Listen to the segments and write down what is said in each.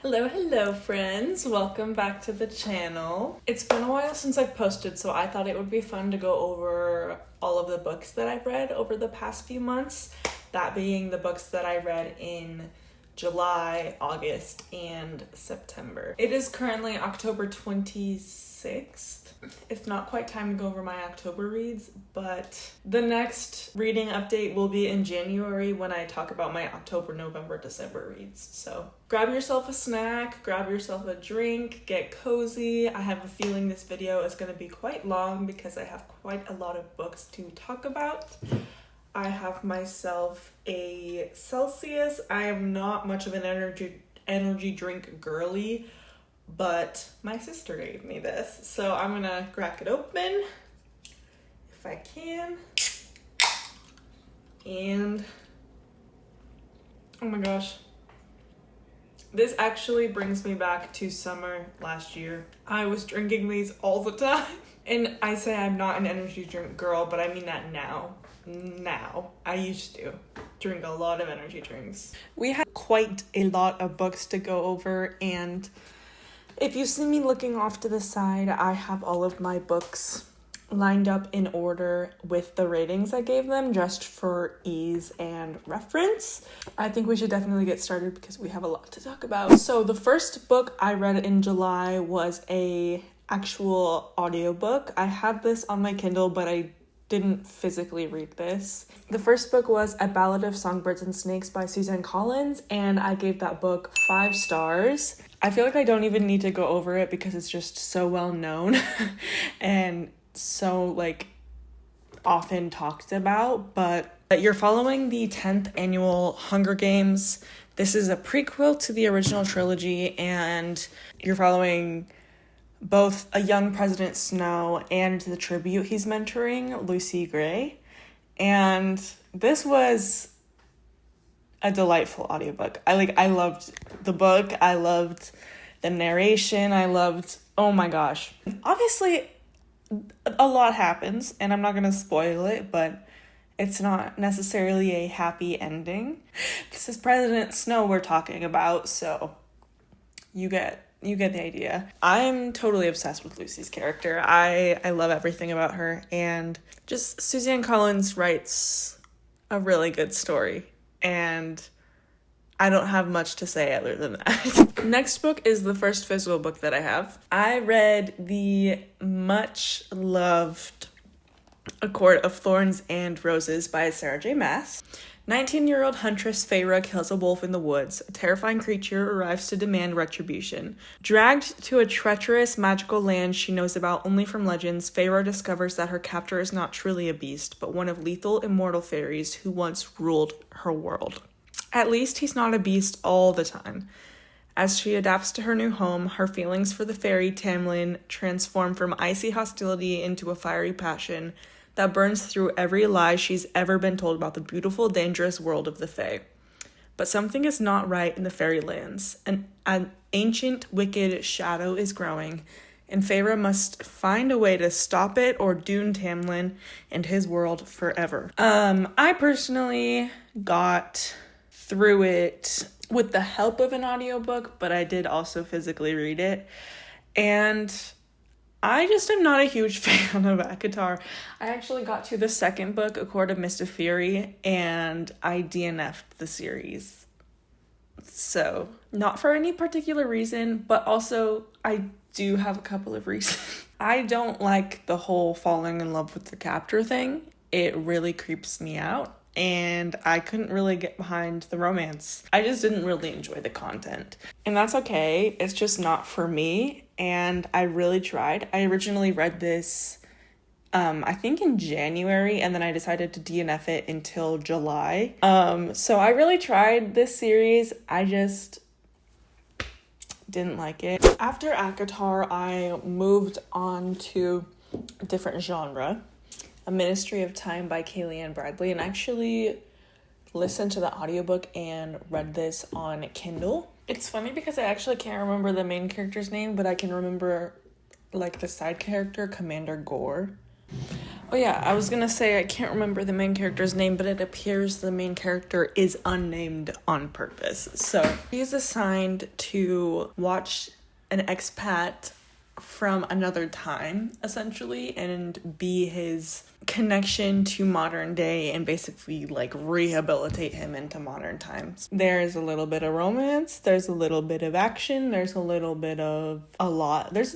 Hello friends, welcome back to the channel. It's been a while since I've posted, so I thought it would be fun to go over all of the books that I've read over the past few months, that being the books that I read in July, August, and September. It is currently October 26th. It's not quite time to go over my October reads, but the next reading update will be in January when I talk about my October, November, December reads. So grab yourself a snack, grab yourself a drink, get cozy. I have a feeling this video is going to be quite long because I have quite a lot of books to talk about. I have myself a Celsius. I am not much of an energy drink girly, but my sister gave me this, so I'm gonna crack it open if I can. And oh my gosh, this actually brings me back to summer last year. I was drinking these all the time, and I say I'm not an energy drink girl, but I mean that now. I used to drink a lot of energy drinks. We have quite a lot of books to go over, and if you see me looking off to the side, I have all of my books lined up in order with the ratings I gave them, just for ease and reference. I think we should definitely get started because we have a lot to talk about. So the first book I read in July was a actual audiobook. I had this on my Kindle, but I didn't physically read this. The first book was A Ballad of Songbirds and Snakes by Suzanne Collins, and I gave that book 5 stars. I feel like I don't even need to go over it because it's just so well known and so often talked about, but you're following the 10th annual Hunger Games. This is a prequel to the original trilogy, and you're following both a young President Snow and the tribute he's mentoring, Lucy Gray. And this was a delightful audiobook. I loved the book. I loved the narration. Oh my gosh. Obviously, a lot happens, and I'm not going to spoil it, but it's not necessarily a happy ending. This is President Snow we're talking about, so you get the idea. I'm totally obsessed with Lucy's character. I love everything about her, and just Suzanne Collins writes a really good story, and I don't have much to say other than that. Next book is the first physical book that I have. I read the much loved A Court of Thorns and Roses by Sarah J. Maas. 19-year-old huntress Feyre kills a wolf in the woods. A terrifying creature arrives to demand retribution. Dragged to a treacherous magical land she knows about only from legends, Feyre discovers that her captor is not truly a beast, but one of lethal immortal fairies who once ruled her world. At least he's not a beast all the time. As she adapts to her new home, her feelings for the fairy Tamlin transform from icy hostility into a fiery passion that burns through every lie she's ever been told about the beautiful, dangerous world of the Fae. But something is not right in the fairylands. An ancient, wicked shadow is growing, and Feyre must find a way to stop it or doom Tamlin and his world forever. I personally got through it with the help of an audiobook, but I did also physically read it, and I just am not a huge fan of ACOTAR. I actually got to the second book, A Court of Mist and Fury, and I DNF'd the series. So, not for any particular reason, but also I do have a couple of reasons. I don't like the whole falling in love with the captor thing. It really creeps me out, and I couldn't really get behind the romance. I just didn't really enjoy the content. And that's okay. It's just not for me. And I really tried. I originally read this, I think in January, and then I decided to DNF it until July. So I really tried this series. I just didn't like it. After ACOTAR, I moved on to a different genre, A Ministry of Time by Kayleigh Bradley, and actually listened to the audiobook and read this on Kindle. It's funny because I actually can't remember the main character's name, but I can remember the side character, Commander Gore. Oh yeah, I was gonna say I can't remember the main character's name, but it appears the main character is unnamed on purpose. So he's assigned to watch an expat from another time, essentially, and be his connection to modern day and basically like rehabilitate him into modern times. There's a little bit of romance, there's a little bit of action, there's a little bit of a lot. There's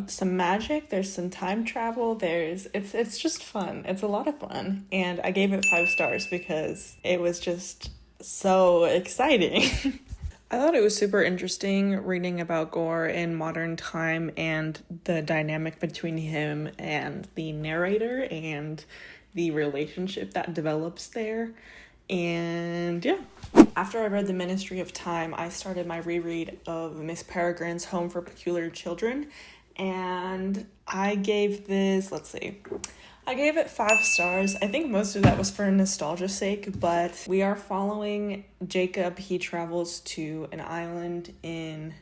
some magic, there's some time travel, it's just fun. It's a lot of fun. And I gave it 5 stars because it was just so exciting. I thought it was super interesting reading about Gore in modern time and the dynamic between him and the narrator and the relationship that develops there. And yeah, after I read The Ministry of Time, I started my reread of Miss Peregrine's Home for Peculiar Children, and I gave this, I gave it 5 stars. I think most of that was for nostalgia's sake, but we are following Jacob. He travels to an island in,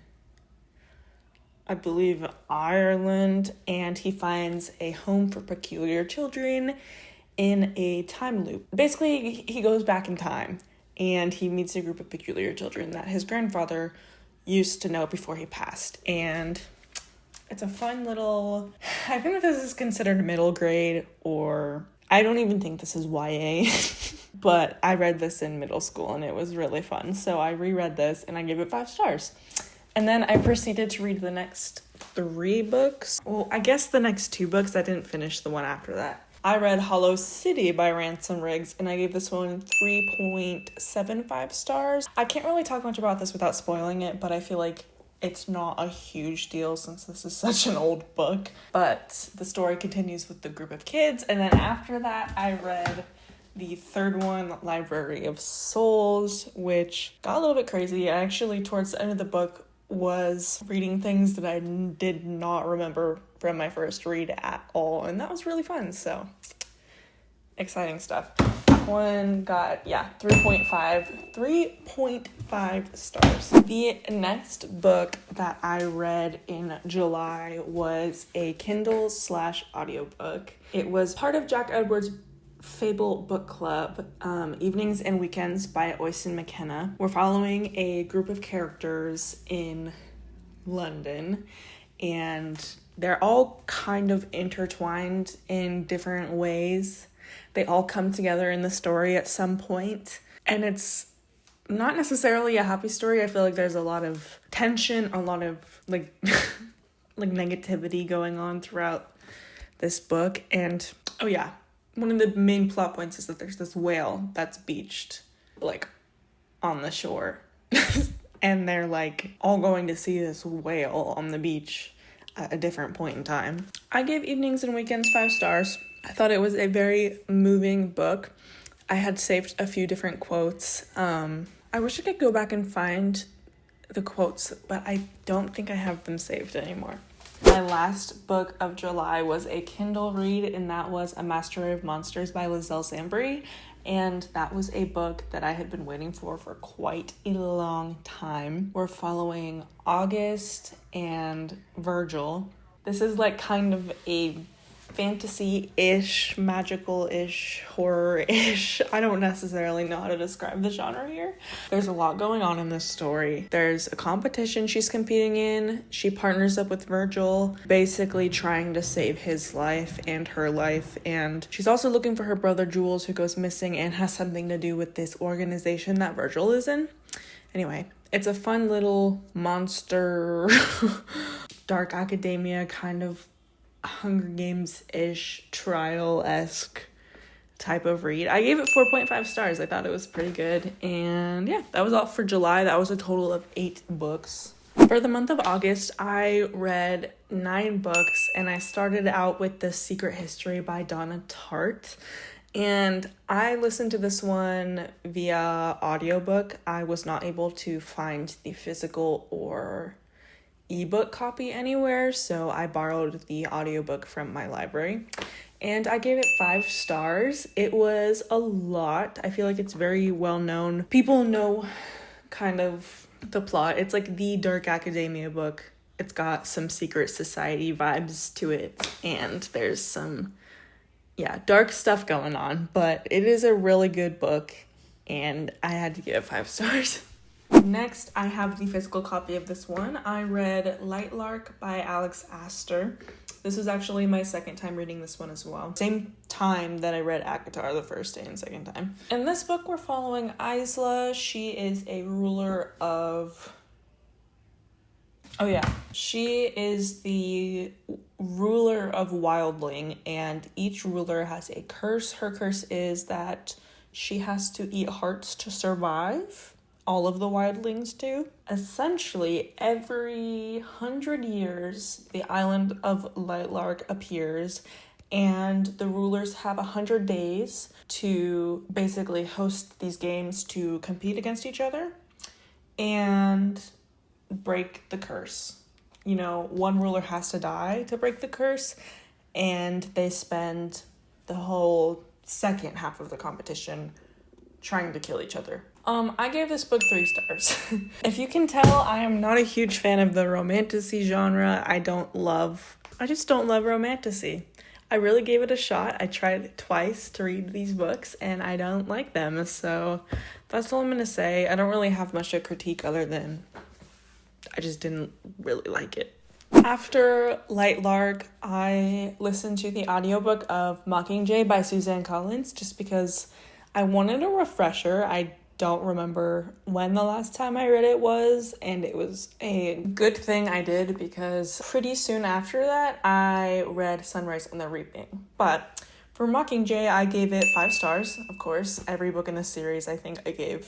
I believe, Ireland, and he finds a home for peculiar children in a time loop. Basically, he goes back in time, and he meets a group of peculiar children that his grandfather used to know before he passed, and it's a fun little, I think that this is considered middle grade, or I don't even think this is YA, but I read this in middle school and it was really fun. So I reread this and I gave it 5 stars. And then I proceeded to read the next 3 books. Well, I guess the next 2 books. I didn't finish the one after that. I read Hollow City by Ransom Riggs, and I gave this one 3.75 stars. I can't really talk much about this without spoiling it, but I feel like it's not a huge deal since this is such an old book. But the story continues with the group of kids, and then after that, I read the 3rd one, Library of Souls, which got a little bit crazy. I actually, towards the end of the book, was reading things that I did not remember from my first read at all, and that was really fun. So exciting stuff. That one got 3.5 stars. The next book that I read in July was a Kindle/audiobook. It was part of Jack Edwards' Fable Book Club, Evenings and Weekends by Oisin McKenna. We're following a group of characters in London, and they're all kind of intertwined in different ways. They all come together in the story at some point, and it's not necessarily a happy story. I feel like there's a lot of tension, a lot of like negativity going on throughout this book. And oh yeah, one of the main plot points is that there's this whale that's beached like on the shore and they're like all going to see this whale on the beach at a different point in time. I gave Evenings and Weekends 5 stars. I thought it was a very moving book. I had saved a few different quotes. I wish I could go back and find the quotes, but I don't think I have them saved anymore. My last book of July was a Kindle read, and that was A Mastery of Monsters by Lizelle Sambury. And that was a book that I had been waiting for quite a long time. We're following August and Virgil. This is like kind of a fantasy-ish, magical-ish, horror-ish. I don't necessarily know how to describe the genre here. There's a lot going on in this story. There's a competition she's competing in. She partners up with Virgil, basically trying to save his life and her life. And she's also looking for her brother Jules, who goes missing and has something to do with this organization that Virgil is in. Anyway, it's a fun little monster, dark academia kind of Hunger Games-ish, trial-esque type of read. I gave it 4.5 stars. I thought it was pretty good. And yeah, that was all for July. That was a total of 8 books. For the month of August, I read 9 books, and I started out with The Secret History by Donna Tartt. And I listened to this one via audiobook. I was not able to find the physical or ebook copy anywhere, so I borrowed the audiobook from my library, and I gave it 5 stars. It was a lot. I feel like it's very well known. People know kind of the plot. It's like the dark academia book. It's got some secret society vibes to it, and there's some yeah, dark stuff going on, but it is a really good book, and I had to give it 5 stars. Next, I have the physical copy of this one. I read Lightlark by Alex Astor. This was actually my second time reading this one as well. Same time that I read ACOTAR the first day and second time. In this book, we're following Isla. She is a ruler of... She is the ruler of Wildling, and each ruler has a curse. Her curse is that she has to eat hearts to survive. All of the wildlings do. Essentially, every 100 years, the island of Lightlark appears, and the rulers have 100 days to basically host these games to compete against each other and break the curse. You know, one ruler has to die to break the curse, and they spend the whole second half of the competition trying to kill each other. I gave this book 3 stars. If you can tell, I am not a huge fan of the romantasy genre. I just don't love romantasy. I really gave it a shot. I tried twice to read these books, and I don't like them. So that's all I'm going to say. I don't really have much to critique other than I just didn't really like it. After Lightlark, I listened to the audiobook of Mockingjay by Suzanne Collins just because I wanted a refresher. I don't remember when the last time I read it was, and it was a good thing I did because pretty soon after that, I read Sunrise on the Reaping. But for Mockingjay, I gave it 5 stars, of course. Every book in the series, I think I gave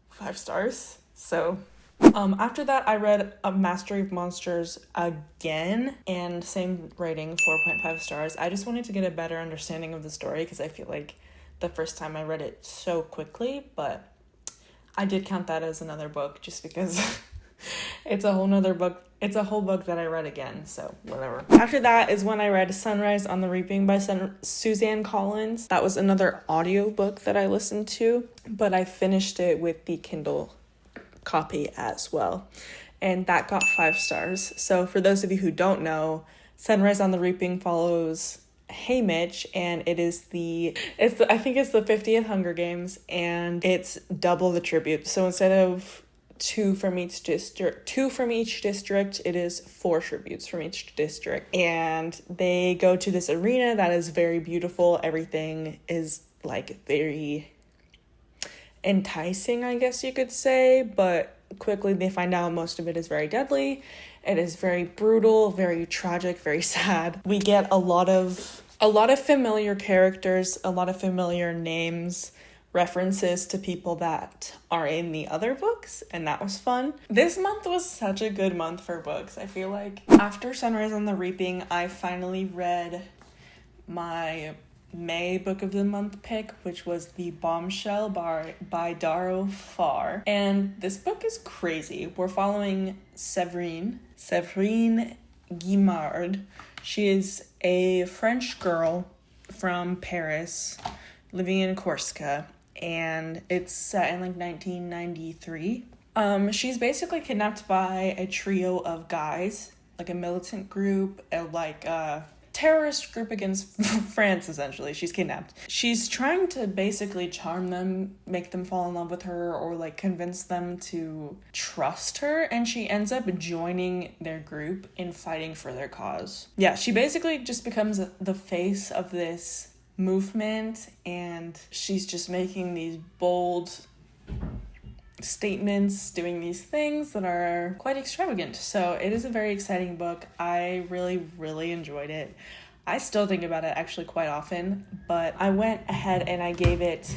5 stars. So after that, I read A Mastery of Monsters again, and same rating, 4.5 stars. I just wanted to get a better understanding of the story because I feel like the first time I read it so quickly, but I did count that as another book just because it's a whole nother book. It's a whole book that I read again, so whatever. After that is when I read Sunrise on the Reaping by Suzanne Collins. That was another audiobook that I listened to, but I finished it with the Kindle copy as well, and that got 5 stars. So for those of you who don't know, Sunrise on the Reaping follows Haymitch, and I think it's the 50th Hunger Games, and it's double the tribute. So instead of 2 from each district, it is 4 tributes from each district, and they go to this arena that is very beautiful. Everything is like very enticing, I guess you could say, but quickly they find out most of it is very deadly. It is very brutal, very tragic, very sad. We get a lot of familiar characters, a lot of familiar names, references to people that are in the other books, and that was fun. This month was such a good month for books. I feel like after Sunrise on the Reaping, I finally read my May book of the month pick, which was The Bombshell by Darrow Farr. And this book is crazy. We're following Séverine Guimard. She is a French girl from Paris living in Corsica, and it's set in like 1993. She's basically kidnapped by a trio of guys, like a militant group, a terrorist group against France, essentially. She's kidnapped. She's trying to basically charm them, make them fall in love with her, or like convince them to trust her, and she ends up joining their group in fighting for their cause. Yeah, she basically just becomes the face of this movement, and she's just making these bold statements, doing these things that are quite extravagant. So it is a very exciting book. I really, really enjoyed it. I still think about it actually quite often, but I went ahead and I gave it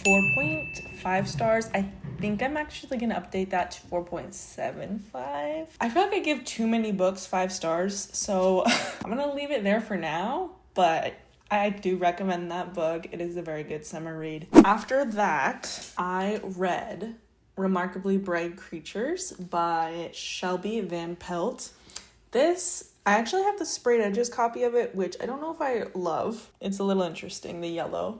4.5 stars. I think I'm actually going to update that to 4.75. I feel like I give too many books 5 stars, so I'm going to leave it there for now, but I do recommend that book. It is a very good summer read. After that, I read Remarkably Bright Creatures by Shelby Van Pelt. This, I actually have the sprayed edges copy of it, which I don't know if I love. It's a little interesting, the yellow.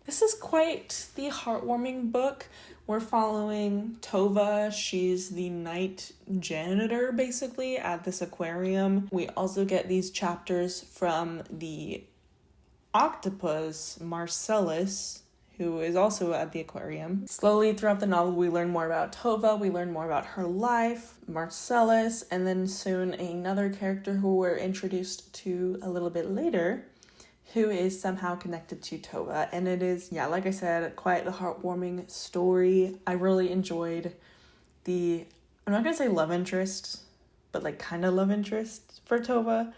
This is quite the heartwarming book. We're following Tova. She's the night janitor, basically, at this aquarium. We also get these chapters from the octopus, Marcellus, who is also at the aquarium. Slowly throughout the novel, we learn more about Tova, we learn more about her life, Marcellus, and then soon another character who we're introduced to a little bit later, who is somehow connected to Tova. And it is, like I said, quite the heartwarming story. I really enjoyed I'm not gonna say love interest, but like kind of love interest for Tova.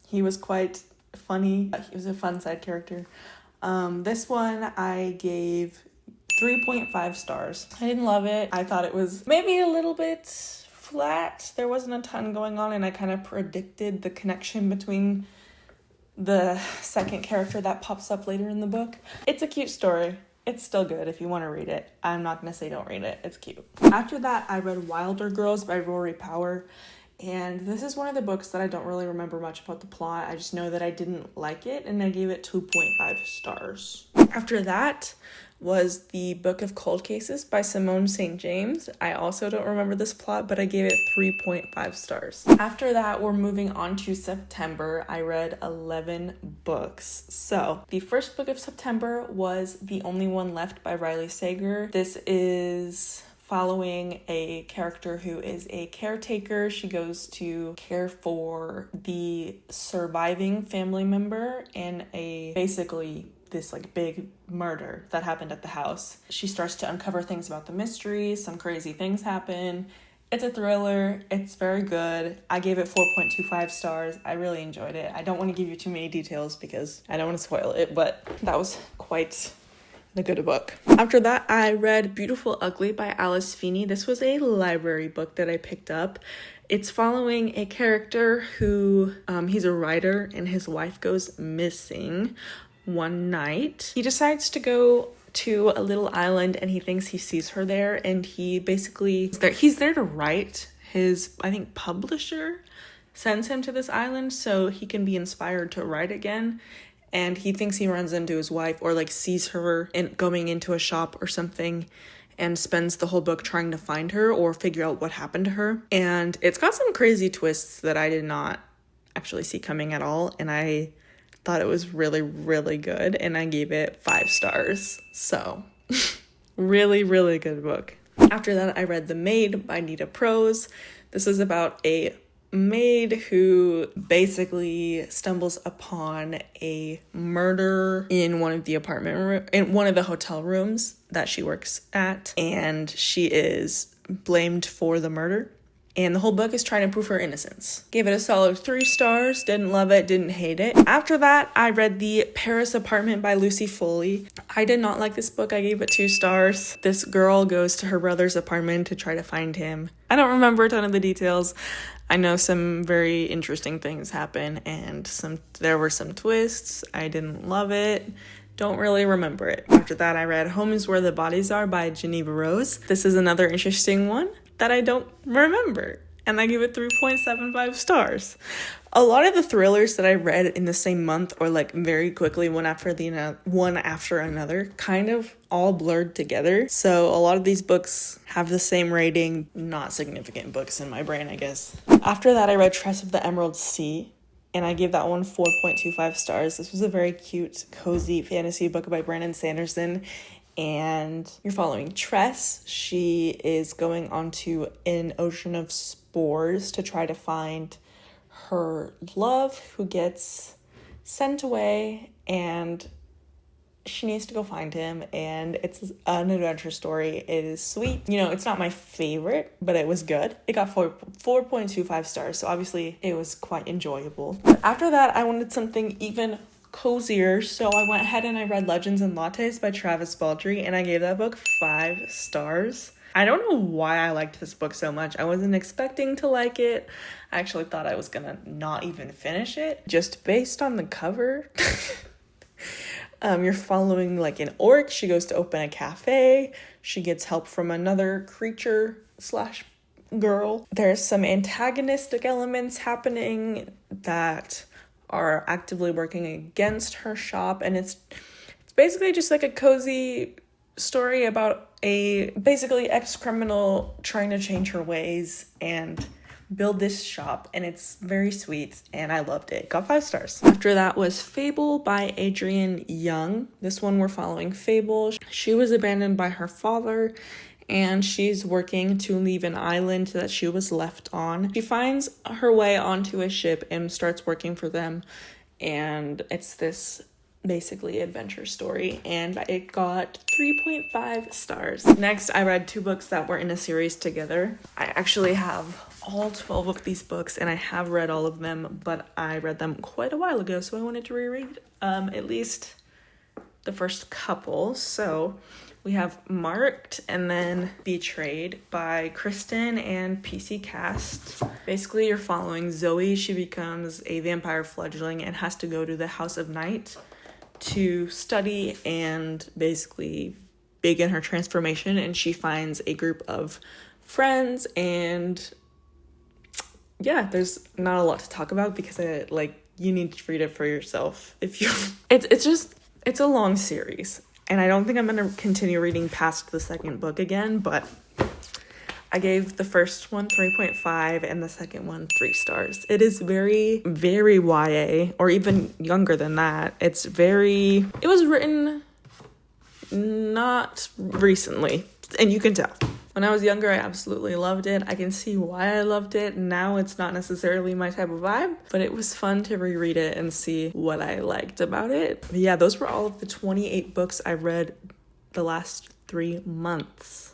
He was quite funny. He was a fun side character. This one I gave 3.5 stars. I didn't love it. I thought it was maybe a little bit flat. There wasn't a ton going on, and I kind of predicted the connection between the second character that pops up later in the book. It's a cute story. It's still good if you want to read it. I'm not going to say don't read it. It's cute. After that, I read Wilder Girls by Rory Power. And this is one of the books that I don't really remember much about the plot. I just know that I didn't like it, and I gave it 2.5 stars. After that was the Book of Cold Cases by Simone St. James. I also don't remember this plot, but I gave it 3.5 stars. After that, we're moving on to September. I read 11 books. So the first book of September was The Only One Left by Riley Sager. This is following a character who is a caretaker. She goes to care for the surviving family member in basically this like big murder that happened at the house. She starts to uncover things about the mystery. Some crazy things happen. It's a thriller. It's very good. I gave it 4.25 stars. I really enjoyed it. I don't want to give you too many details because I don't want to spoil it, but that was quite the good book. After that, I read Beautiful Ugly by Alice Feeney. This was a library book that I picked up. It's following a character who, he's a writer, and his wife goes missing one night. He decides to go to a little island, and he thinks he sees her there, and he's there to write. His, I think, publisher sends him to this island so he can be inspired to write again. And he thinks he runs into his wife or like sees her going into a shop or something, and spends the whole book trying to find her or figure out what happened to her. And it's got some crazy twists that I did not actually see coming at all. And I thought it was really, really good. And I gave it 5 stars. So really, really good book. After that, I read The Maid by Nita Prose. This is about a maid who basically stumbles upon a murder in one of the in one of the hotel rooms that she works at, and she is blamed for the murder. And the whole book is trying to prove her innocence. Gave it a solid 3 stars. Didn't love it, didn't hate it. After that, I read The Paris Apartment by Lucy Foley. I did not like this book. I gave it 2 stars. This girl goes to her brother's apartment to try to find him. I don't remember a ton of the details. I know some very interesting things happen, and there were some twists. I didn't love it. Don't really remember it. After that, I read Home is Where the Bodies Are by Geneva Rose. This is another interesting one that I don't remember, and I give it 3.75 stars. A lot of the thrillers that I read in the same month, or like very quickly one after another, kind of all blurred together. So a lot of these books have the same rating, not significant books in my brain, I guess. After that, I read Tress of the Emerald Sea, and I gave that one 4.25 stars. This was a very cute, cozy fantasy book by Brandon Sanderson. And you're following Tress. She is going onto an ocean of spores to try to find her love, who gets sent away, and she needs to go find him. And it's an adventure story. It is sweet. You know, it's not my favorite, but it was good. It got 4.25 stars, so obviously it was quite enjoyable. But after that, I wanted something even cozier, so I went ahead and I read Legends and Lattes by Travis Baldree, and I gave that book 5 stars. I don't know why I liked this book so much. I wasn't expecting to like it. I actually thought I was gonna not even finish it, just based on the cover. You're following like an orc. She goes to open a cafe. She gets help from another creature / girl. There's some antagonistic elements happening that are actively working against her shop, and it's basically just like a cozy story about a basically ex-criminal trying to change her ways and build this shop, and it's very sweet, and I loved it. Got 5 stars. After that was Fable by Adrienne Young. This one we're following Fable. She was abandoned by her father, and she's working to leave an island that she was left on. She finds her way onto a ship and starts working for them, and it's this basically adventure story, and it got 3.5 stars. Next, I read 2 books that were in a series together. I actually have all 12 of these books, and I have read all of them, but I read them quite a while ago, so I wanted to reread at least the first couple. So we have Marked and then Betrayed by Kristen and PC Cast. Basically, you're following Zoe. She becomes a vampire fledgling and has to go to the House of Night to study and basically begin her transformation, and she finds a group of friends, and yeah, there's not a lot to talk about because you need to read it for yourself. It's a long series, and I don't think I'm gonna continue reading past the second book again, but I gave the first one 3.5 and the second one 3 stars. It is very, very YA, or even younger than that. It was written not recently, and you can tell. When I was younger, I absolutely loved it. I can see why I loved it. Now it's not necessarily my type of vibe, but it was fun to reread it and see what I liked about it. But yeah, those were all of the 28 books I read the last 3 months.